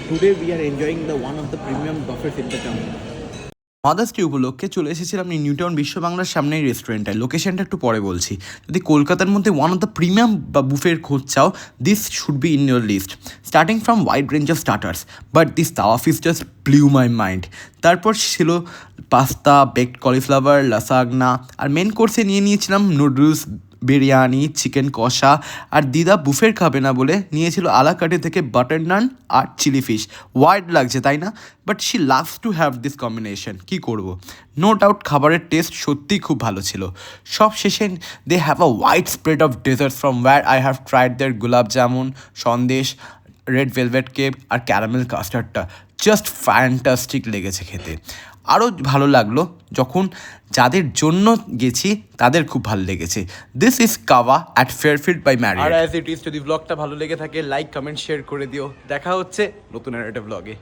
today we are enjoying the one of the premium buffets in the town. Mother's day উপলক্ষে চলে এসেছিলাম new town বিশ্ব বাংলার সামনেই রেস্টুরেন্টটায়। লোকেশনটা একটু পরে বলছি। যদি কলকাতার মধ্যে ওয়ান অফ দ্য প্রিমিয়াম বা বুফের খোঁজ চাও, this should be in your list. Starting from wide range of starters, but this tawa fish just blew my mind. তারপর ছিল পাস্তা, বেকড কলিফ্লাওয়ার, লাসাগনা, আর মেন কোর্সে নিয়েছিলাম নুডলস, বিরিয়ানি, চিকেন কষা। আর দিদা বুফের খাবে না বলে নিয়েছিল আলাকাটে থেকে বাটার নান আর চিলি ফিশ। ওয়াইড লাগছে তাই না? But she loves to have this combination. কী করবো, নো ডাউট খাবারের টেস্ট সত্যিই খুব ভালো ছিল। সব শেষে they have a wide spread of desserts from where I have tried their gulab jamun, sandesh, red velvet cake আর ক্যারামেল কাস্টার্ডটা জাস্ট ফ্যান্টাস্টিক লেগেছে খেতে। আরও ভালো লাগলো যখন যাদের জন্য গেছি তাদের খুব ভালো লেগেছে। This is Kahwa at Fairfield by Marriott. আর অ্যাজ ইট ইজ, যদি ব্লগটা ভালো লেগে থাকে লাইক, কমেন্ট, শেয়ার করে দিও। দেখা হচ্ছে নতুন একটা ব্লগে।